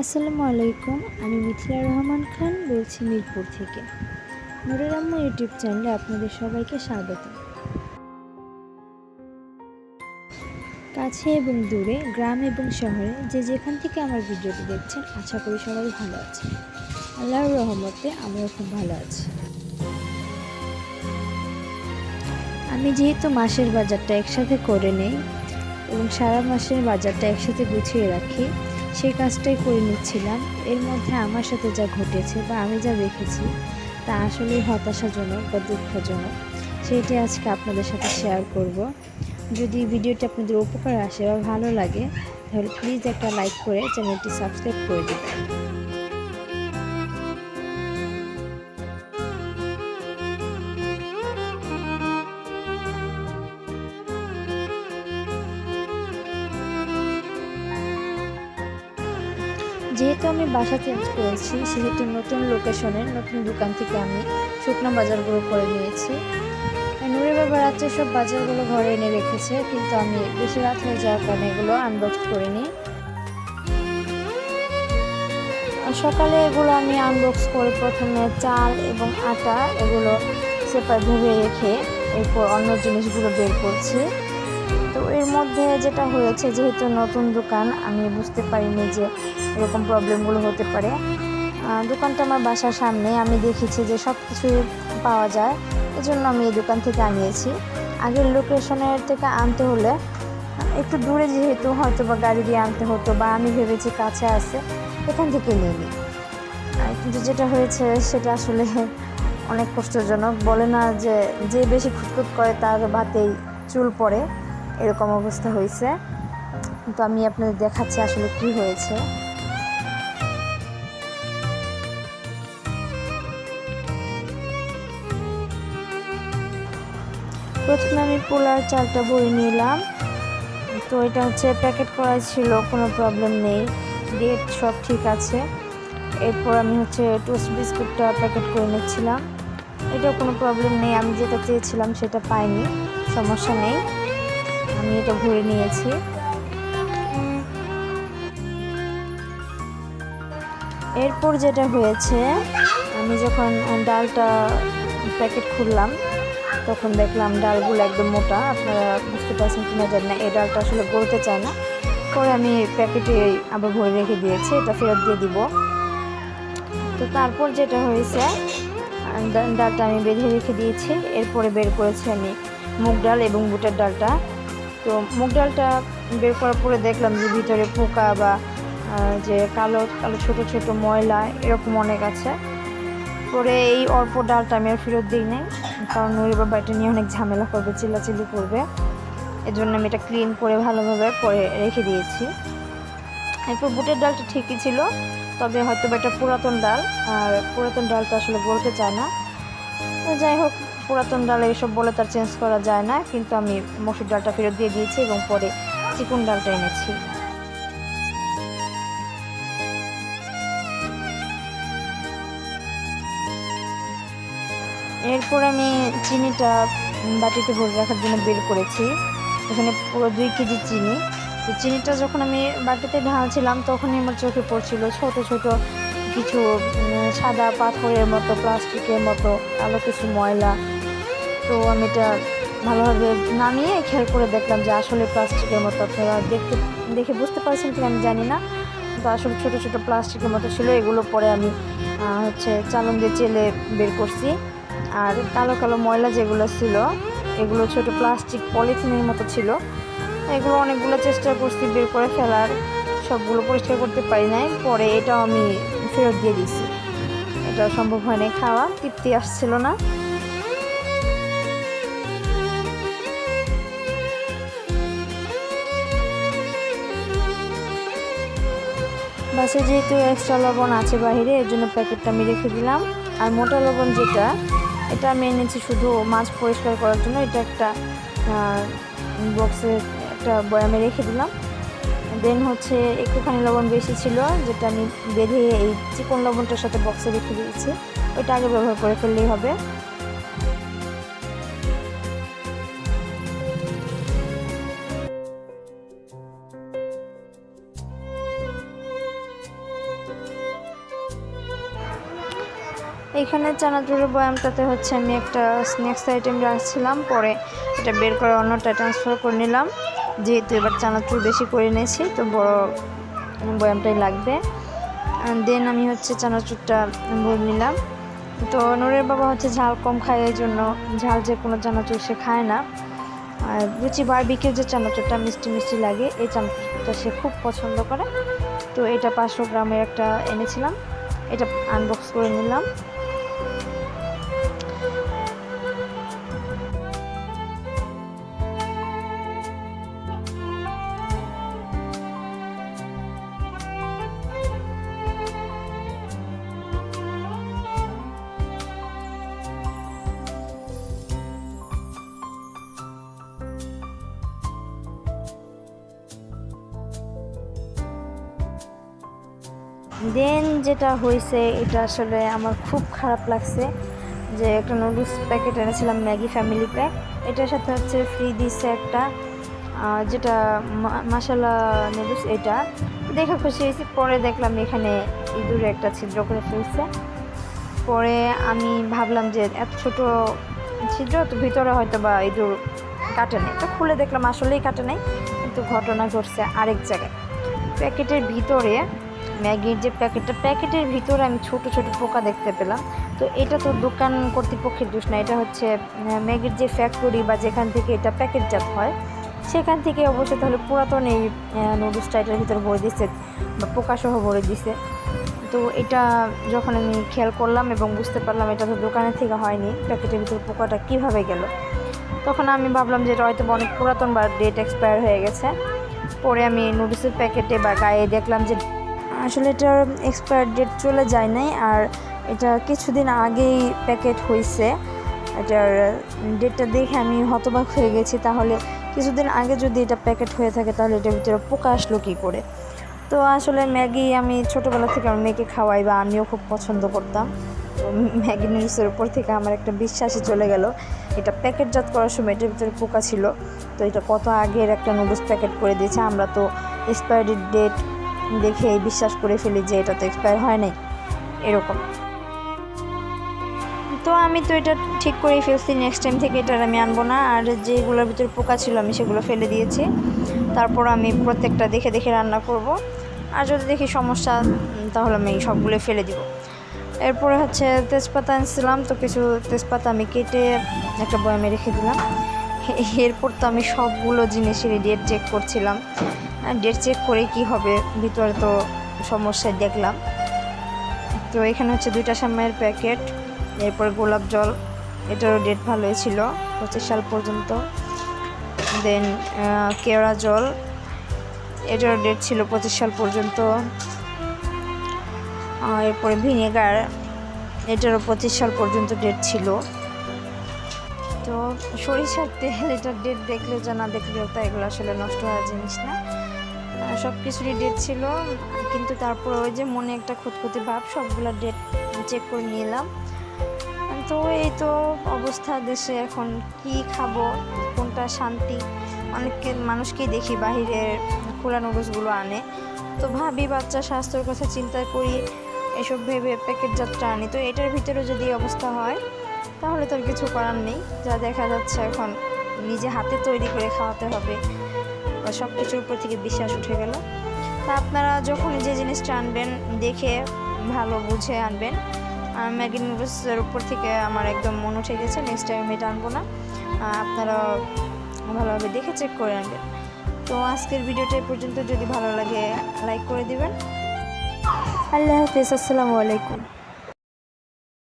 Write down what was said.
আসসালামু আলাইকুম। আমি মিথিলা রহমান খান বলছি মিরপুর থেকে। নূরের আম্মু ইউটিউব চ্যানেলে আপনাদের সবাইকে স্বাগত। কাছে এবং দূরে, গ্রাম এবং শহরে যে যেখান থেকে আমার ভিডিওটি দেখছেন, আশা করি সবাই ভালো আছেন। আল্লাহর রহমতে আমিও খুব ভালো আছি। আমি যেহেতু মাসের বাজারটা একসাথে করে নেই এবং সারা মাসের বাজারটা একসাথে গুছিয়ে রাখি, সেই কাজটাই করে নিচ্ছিলাম। এর মধ্যে আমার সাথে যা ঘটেছে বা আমি যা দেখেছি তা আসলেই হতাশাজনক বা দুঃখজনক। সেইটি আজকে আপনাদের সাথে শেয়ার করব। যদি ভিডিওটি আপনাদের উপকার আসে বা ভালো লাগে, তাহলে প্লিজ একটা লাইক করে চ্যানেলটি সাবস্ক্রাইব করে দেবেন। যেহেতু আমি বাসা চেঞ্জ করেছি, সেহেতু নতুন লোকেশনের নতুন দোকান থেকে আমি শুকনো বাজারগুলো করে নিয়েছি। নূরের বাবা রাত্রে সব বাজারগুলো ঘরে এনে রেখেছে, কিন্তু আমি বেশি রাত হয়ে যাওয়ার কারণে এগুলো আনবক্স করিনি। সকালে এগুলো আমি আনবক্স করে প্রথমে চাল এবং আটা এগুলো সেপারেট ভেবে রেখে এরপর অন্য জিনিসগুলো বের করছি। তো এর মধ্যে যেটা হয়েছে, যেহেতু নতুন দোকান, আমি বুঝতে পারিনি যে এরকম প্রবলেমগুলো হতে পারে। দোকানটা আমার বাসার সামনে, আমি দেখেছি যে সব কিছুই পাওয়া যায়, এজন্য আমি এই দোকান থেকে আনিয়েছি। আগের লোকেশনের থেকে আনতে হলে একটু দূরে, যেহেতু হয়তো বা গাড়ি দিয়ে আনতে হতো, বা আমি ভেবেছি কাছে আছে এখান থেকে নিয়ে নিই। কিন্তু যেটা হয়েছে সেটা আসলে অনেক কষ্টজনক। বলে না যে যে বেশি খুঁতখুত করে তার ভাতেই চুল পড়ে, এরকম অবস্থা হয়েছে। তো আমি আপনাদের দেখাচ্ছি আসলে কি হয়েছে। প্রথমে আমি পোলার চালটা ভরে নিলাম। তো এটা হচ্ছে প্যাকেট করা ছিল, কোনো প্রবলেম নেই, ডেট সব ঠিক আছে। এরপর আমি হচ্ছে টোস্ট বিস্কুটটা প্যাকেট করে নিচ্ছিলাম, এটাও কোনো প্রবলেম নেই, আমি যেটা চেয়েছিলাম সেটা পাইনি, সমস্যা নেই, আমি এটা ভরে নিয়েছি। এরপর যেটা হয়েছে, আমি যখন ডালটা প্যাকেট খুললাম তখন দেখলাম ডালগুলো একদম মোটা। আপনারা বুঝতে পারছেন কিনা জানি না, এই ডালটা আসলে গলতে চায় না। পরে আমি প্যাকেটে আবার ভরে রেখে দিয়েছি, এটা ফেরত দিয়ে দিব। তো তারপর যেটা হয়েছে, ডালটা আমি বেঁধে রেখে দিয়েছি। এরপরে বের করেছি আমি মুগ ডাল এবং বুটের ডালটা। তো মুগ ডালটা বের করার পরে দেখলাম যে ভিতরে পোকা বা যে কালো কালো ছোটো ছোটো ময়লা এরকম অনেক আছে। পরে এই অল্প ডালটা আমি আর ফেরত দিই নাই, কারণ নূরের বাবা এটা নিয়ে অনেক ঝামেলা করবে, চিল্লাচিল্লি করবে, এজন্য আমি এটা ক্লিন করে ভালোভাবে পরে রেখে দিয়েছি। এরপর বুটের ডালটা ঠিকই ছিল, তবে হয়তো এটা পুরাতন ডাল, আর পুরাতন ডালটা আসলে গলতে চায় না। তো যাই হোক, পুরাতন ডাল এইসব বলে তার চেঞ্জ করা যায় না, কিন্তু আমি মসুর ডালটা ফেরত দিয়ে দিয়েছি এবং পরে চিকন ডালটা এনেছি। এরপর আমি চিনিটা বাটিতে ভরে রাখার জন্য বের করেছি, এখানে পুরো 2 কেজি চিনি। তো চিনিটা যখন আমি বাটিতে ঢালছিলাম তখনই আমার চোখে পড়ছিল ছোট ছোট কিছু সাদা পাথরের মতো, প্লাস্টিকের মতো কালো কিছু ময়লা। তো আমি এটা ভালোভাবে নামিয়ে খেয়াল করে দেখলাম যে আসলে প্লাস্টিকের মতো। আপনারা দেখে বুঝতে পারছেন কিনা আমি জানি না, তো আসলে ছোটো ছোটো প্লাস্টিকের মতো ছিল। এগুলো পরে আমি হচ্ছে চালন দিয়ে চেলে বের করছি। আর কালো কালো ময়লা যেগুলো ছিল, এগুলো ছোট প্লাস্টিক পলিথিনের মতো ছিল। এগুলো অনেকগুলো চেষ্টা করছি বের করে ফেলার, সবগুলো পরিষ্কার করতে পারি নাই। পরে এটাও আমি ফেরত দিয়ে দিছি, এটা সম্ভব হয় নাই, খাওয়া তৃপ্তি আসছিল না। বাসে যেহেতু এক্সট্রা লবণ আছে বাহিরে, এর জন্য প্যাকেটটা আমি রেখে দিলাম। আর মোটা লবণ যেটা, এটা আমি এনেছি শুধু মাছ পরিষ্কার করার জন্য, এটা একটা বক্সে একটা বয়ামে রেখে দিলাম। দেন হচ্ছে একটুখানি লবণ বেশি ছিল, যেটা আমি বেঁধে এই চিকন লবণটার সাথে বক্সে রেখে দিয়েছি, ওইটা আগে ব্যবহার করে ফেললেই হবে। এখানে চানাচুরের বয়ামটাতে হচ্ছে আমি একটা স্ন্যাক্স আইটেম রাখছিলাম, পরে এটা বের করে অন্যটা ট্রান্সফার করে নিলাম, যেহেতু এবার চানাচুর বেশি করে নিয়েছি তো বড় বয়ামটাই লাগবে। দেন আমি হচ্ছে চানাচুরটা ভরে নিলাম। তো নূরের বাবা হচ্ছে ঝাল কম খায়, এই জন্য ঝাল যে কোনো চানাচুর সে খায় না। আর রুচি বারবিকিউ যে চানাচুরটা মিষ্টি মিষ্টি লাগে, এই চানাচুরটা সে খুব পছন্দ করে। তো এটা 500 গ্রামের একটা এনেছিলাম, এটা আনবক্স করে নিলাম। দেন যেটা হয়েছে এটা আসলে আমার খুব খারাপ লাগছে, যে একটা নুডলস প্যাকেট এনেছিলাম ম্যাগি ফ্যামিলি প্যাক, এটার সাথে হচ্ছে ফ্রি দিচ্ছে একটা যেটা মশলা নুডলস, এটা দেখে খুশি হয়েছি। পরে দেখলাম এখানে ইঁদুরে একটা ছিদ্র করে ফেলছে। পরে আমি ভাবলাম যে এত ছোট ছিদ্র তো ভিতরে হয়তো বা ইঁদুর কাটে নেই, তো খুলে দেখলাম আসলেই কাটে নেই, কিন্তু ঘটনা ঘটছে আরেক জায়গায়। প্যাকেটের ভিতরে ম্যাগির যে প্যাকেটের ভিতরে আমি ছোট ছোট পোকা দেখতে পেলাম। তো এটা তো দোকান কর্তৃপক্ষের দোষ না, এটা হচ্ছে ম্যাগির যে ফ্যাক্টরি বা যেখান থেকে এটা প্যাকেটজাত হয় সেখান থেকে অবশ্যই তাহলে পুরাতন এই নুডলসটা এটার ভিতরে ভরে দিচ্ছে বা পোকাসহ ভরে দিছে। তো এটা যখন আমি খেয়াল করলাম এবং বুঝতে পারলাম এটা তো দোকানের থেকে হয়নি, প্যাকেটের ভিতরে পোকাটা কীভাবে গেল, তখন আমি ভাবলাম যে এটা হয়তো অনেক পুরাতন বা ডেট এক্সপায়ার হয়ে গেছে। পরে আমি নুডলসের প্যাকেটে বা গায়ে দেখলাম যে আসলে এটার এক্সপায়ার ডেট চলে যায় নাই, আর এটা কিছুদিন আগেই প্যাকেট হয়েছে। এটার ডেটটা দেখে আমি হতবাক হয়ে গেছি, তাহলে কিছুদিন আগে যদি এটা প্যাকেট হয়ে থাকে তাহলে এটার ভিতরে পোকা আসলো কী করে। তো আসলে ম্যাগি আমি ছোটোবেলা থেকে আমার মেয়েকে খাওয়াই বা আমিও খুব পছন্দ করতাম। তো ম্যাগি নুডলসের উপর থেকে আমার একটা বিশ্বাসই চলে গেল, এটা প্যাকেটজাত করার সময় এটার ভিতরে পোকা ছিল। তো এটা কত আগের একটা নুডলস প্যাকেট করে দিয়েছে, আমরা তো এক্সপায়ারি ডেট দেখে বিশ্বাস করে ফেলি যে এটা তো এক্সপায়ার হয় নাই এরকম। তো আমি তো এটা ঠিক করেই ফেলছি, নেক্সট টাইম থেকে এটা আমি আনবো না। আর যেগুলোর ভিতরে পোকা ছিল আমি সেগুলো ফেলে দিয়েছি, তারপর আমি প্রত্যেকটা দেখে দেখে রান্না করব। আর যদি দেখি সমস্যা তাহলে আমি সবগুলো ফেলে দিব। এরপরে হচ্ছে তেজপাতা আনছিলাম, তো কিছু তেজপাতা আমি কেটে একটা বয়ামে রেখে দিলাম। এরপর তো আমি সবগুলো জিনিসেরই ডেট চেক করছিলাম, ডেট চেক করে কি হবে, ভিতরে তো সমস্যায় দেখলাম। তো এখানে হচ্ছে 2টা শ্যামের প্যাকেট, এরপর গোলাপ জল, এটারও ডেট ভালোই ছিল 25 সাল পর্যন্ত। দেন কেওড়া জল, এটারও ডেট ছিল 25 সাল পর্যন্ত। এরপরে ভিনেগার, এটারও 25 সাল পর্যন্ত ডেট ছিল। তো সরিষার তেল, এটার ডেট দেখলে যা না দেখলেও তা, এগুলো আসলে নষ্ট হওয়ার জিনিস না, সব কিছুরই ডেট ছিল। কিন্তু তারপর ওই যে মনে একটা খুঁতখুঁতি ভাব, সবগুলো ডেট চেক করে নিলাম। তো এই তো অবস্থা দেশে, এখন কি খাবো, কোনটা শান্তি। অনেককে মানুষকেই দেখি বাহিরের খোলা নুডলসগুলো আনে, তো ভাবি বাচ্চা স্বাস্থ্যের কথা চিন্তা করি, এসব ভেবে প্যাকেটজাতটা আনি। তো এটার ভিতরে যদি অবস্থা হয় তাহলে তো আর কিছু করার নেই, যা দেখা যাচ্ছে এখন নিজে হাতে তৈরি করে খাওয়াতে হবে, বা সব কিছুর উপর থেকে বিশ্বাস উঠে গেল। তা আপনারা যখন যে জিনিসটা আনবেন দেখে ভালো বুঝে আনবেন। ম্যাগি নুডলসের উপর থেকে আমার একদম মন উঠে গেছে, নেক্সট টাইম এটা আনবো না, আপনারা ভালোভাবে দেখে চেক করে আনবেন। তো আজকের ভিডিওটা এই পর্যন্ত, যদি ভালো লাগে লাইক করে দিবেন। আল্লাহ হাফেজ, আসসালামু আলাইকুম।